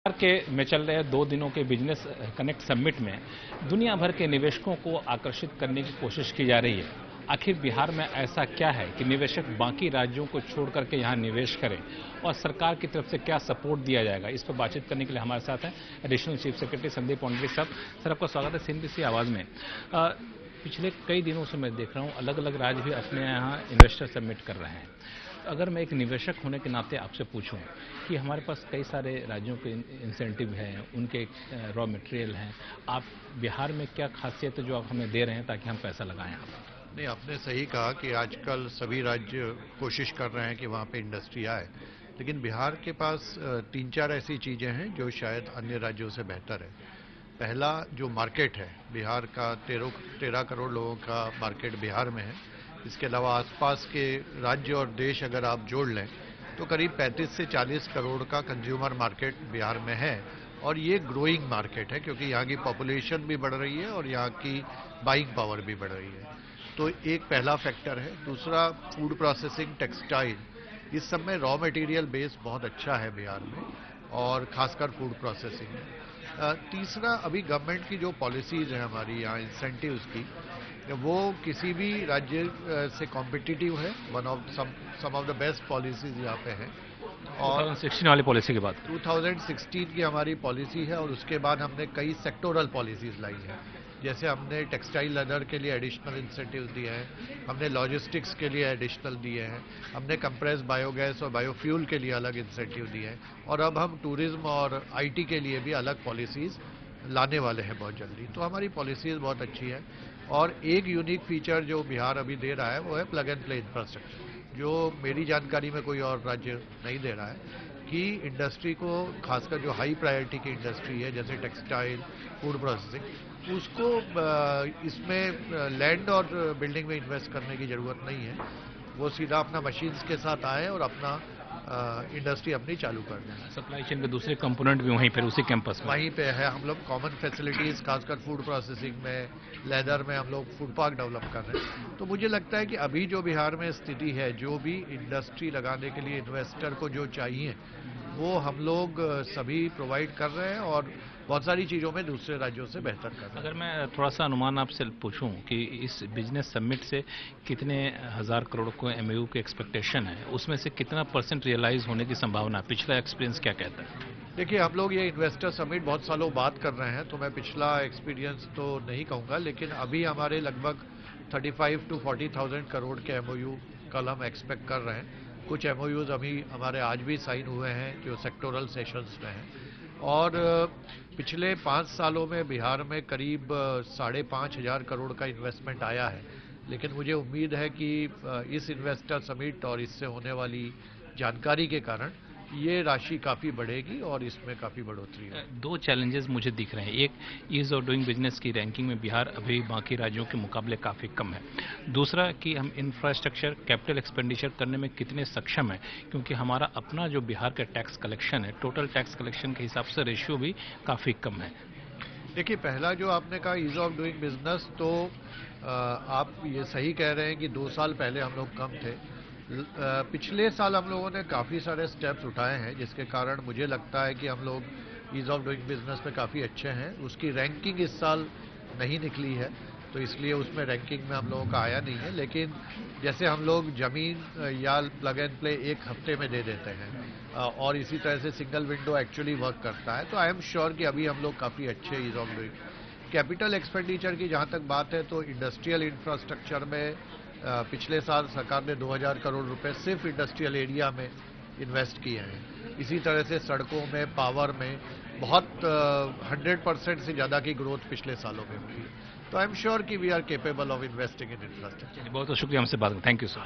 के में चल रहे 2 दिनों के बिजनेस कनेक्ट समिट में दुनिया भर के निवेशकों को आकर्षित करने की कोशिश की जा रही है। आखिर बिहार में ऐसा क्या है कि निवेशक बाकी राज्यों को छोड़ करके यहां निवेश करें और सरकार की तरफ से क्या सपोर्ट दिया जाएगा, इस पर बातचीत करने के लिए हमारे साथ हैं additional chief secretary Sandeep Poundrik साहब। सर, आपका स्वागत है सीएनबीसी आवाज में। पिछले कई दिनों से मैं देख रहा हूं अलग अलग राज्य भी अपने यहाँ इन्वेस्टर सबमिट कर रहे हैं। अगर मैं एक निवेशक होने के नाते आपसे पूछूं कि हमारे पास कई सारे राज्यों के इंसेंटिव हैं, उनके रॉ मटेरियल हैं, आप बिहार में क्या खासियत है जो आप हमें दे रहे हैं ताकि हम पैसा लगाएं यहाँ पर? नहीं, आपने सही कहा कि आजकल सभी राज्य कोशिश कर रहे हैं कि वहाँ पे इंडस्ट्री आए, लेकिन बिहार के पास 3-4 ऐसी चीज़ें हैं जो शायद अन्य राज्यों से बेहतर है। पहला जो मार्केट है, बिहार का 13 करोड़ लोगों का मार्केट बिहार में है। इसके अलावा आसपास के राज्य और देश अगर आप जोड़ लें तो करीब 35 से 40 करोड़ का कंज्यूमर मार्केट बिहार में है, और ये ग्रोइंग मार्केट है क्योंकि यहाँ की पॉपुलेशन भी बढ़ रही है और यहाँ की बाइंग पावर भी बढ़ रही है। तो एक पहला फैक्टर है। दूसरा, फूड प्रोसेसिंग, टेक्सटाइल, इस सब में रॉ मटेरियल बेस बहुत अच्छा है बिहार में, और खासकर फूड प्रोसेसिंग में। तीसरा, अभी गवर्नमेंट की जो पॉलिसीज हैं हमारी यहाँ इंसेंटिव्स की, वो किसी भी राज्य से कॉम्पिटिटिव है। सम ऑफ द बेस्ट पॉलिसीज यहाँ पे हैं। और 2016 वाली पॉलिसी की बात 2016 की हमारी पॉलिसी है, और उसके बाद हमने कई सेक्टोरल पॉलिसीज लाई हैं। जैसे हमने टेक्सटाइल लेदर के लिए एडिशनल इंसेंटिव दिए हैं, हमने लॉजिस्टिक्स के लिए एडिशनल दिए हैं, हमने कंप्रेस बायोगैस और बायोफ्यूल के लिए अलग इंसेंटिव दिए हैं, और अब हम टूरिज्म और आईटी के लिए भी अलग पॉलिसीज लाने वाले हैं बहुत जल्दी। तो हमारी पॉलिसीज बहुत अच्छी है। और एक यूनिक फीचर जो बिहार अभी दे रहा है वो है प्लग एंड प्ले इंफ्रास्ट्रक्चर, जो मेरी जानकारी में कोई और राज्य नहीं दे रहा है। कि इंडस्ट्री को, खासकर जो हाई प्रायोरिटी की इंडस्ट्री है जैसे टेक्सटाइल, फूड प्रोसेसिंग, उसको इसमें लैंड और बिल्डिंग में इन्वेस्ट करने की ज़रूरत नहीं है। वो सीधा अपना मशीन्स के साथ आए और अपना इंडस्ट्री अपनी चालू कर दें। सप्लाई चेन के दूसरे कंपोनेंट भी वहीं पर उसी कैंपस में वहीं पे है। हम लोग कॉमन फैसिलिटीज़, खासकर फूड प्रोसेसिंग में, लेदर में हम लोग फूड पार्क डेवलप कर रहे हैं। तो मुझे लगता है कि अभी जो बिहार में स्थिति है, जो भी इंडस्ट्री लगाने के लिए इन्वेस्टर को जो चाहिए वो हम लोग सभी प्रोवाइड कर रहे हैं, और बहुत सारी चीज़ों में दूसरे राज्यों से बेहतर कर रहे हैं। अगर मैं थोड़ा सा अनुमान आपसे पूछूं कि इस बिजनेस समिट से कितने हजार करोड़ को एमओयू की एक्सपेक्टेशन है, उसमें से कितना % रियलाइज होने की संभावना, पिछला एक्सपीरियंस क्या कहता है? देखिए, हम लोग ये इन्वेस्टर समिट बहुत सालों बाद कर रहे हैं, तो मैं पिछला एक्सपीरियंस तो नहीं कहूँगा, लेकिन अभी हमारे लगभग 35 to 40,000 करोड़ के एमओयू कल हम एक्सपेक्ट कर रहे हैं। कुछ एमओयूज अभी हमारे आज भी साइन हुए हैं जो सेक्टोरल सेशंस में हैं। और पिछले 5 सालों में बिहार में करीब 5,500 करोड़ का इन्वेस्टमेंट आया है। लेकिन मुझे उम्मीद है कि इस इन्वेस्टर समिट और इससे होने वाली जानकारी के कारण ये राशि काफ़ी बढ़ेगी और इसमें काफ़ी बढ़ोतरी है। 2 चैलेंजेस मुझे दिख रहे हैं। एक, ईज ऑफ डूइंग बिजनेस की रैंकिंग में बिहार अभी बाकी राज्यों के मुकाबले काफ़ी कम है। दूसरा कि हम इंफ्रास्ट्रक्चर, कैपिटल एक्सपेंडिचर करने में कितने सक्षम हैं, क्योंकि हमारा अपना जो बिहार का टैक्स कलेक्शन है, टोटल टैक्स कलेक्शन के हिसाब से रेशियो भी काफ़ी कम है। देखिए, पहला जो आपने कहा ईज ऑफ डूइंग बिजनेस, तो आप ये सही कह रहे हैं कि 2 साल पहले हम लोग कम थे। पिछले साल हम लोगों ने काफ़ी सारे स्टेप्स उठाए हैं, जिसके कारण मुझे लगता है कि हम लोग ईज ऑफ डूइंग बिजनेस में काफ़ी अच्छे हैं। उसकी रैंकिंग इस साल नहीं निकली है, तो इसलिए उसमें रैंकिंग में हम लोगों का आया नहीं है। लेकिन जैसे हम लोग ज़मीन या प्लग एंड प्ले 1 हफ्ते में दे देते हैं, और इसी तरह से सिंगल विंडो एक्चुअली वर्क करता है, तो आई एम श्योर कि अभी हम लोग काफ़ी अच्छे ease of doing. Capital expenditure की जहाँ तक बात है, तो इंडस्ट्रियल इंफ्रास्ट्रक्चर में पिछले साल सरकार ने 2,000 करोड़ रुपए सिर्फ इंडस्ट्रियल एरिया में इन्वेस्ट किए हैं। इसी तरह से सड़कों में, पावर में बहुत 100% से ज़्यादा की ग्रोथ पिछले सालों में हुई है। तो आई एम श्योर कि we are capable of investing in infrastructure. बहुत बहुत शुक्रिया हमसे बात करने। Thank you sir.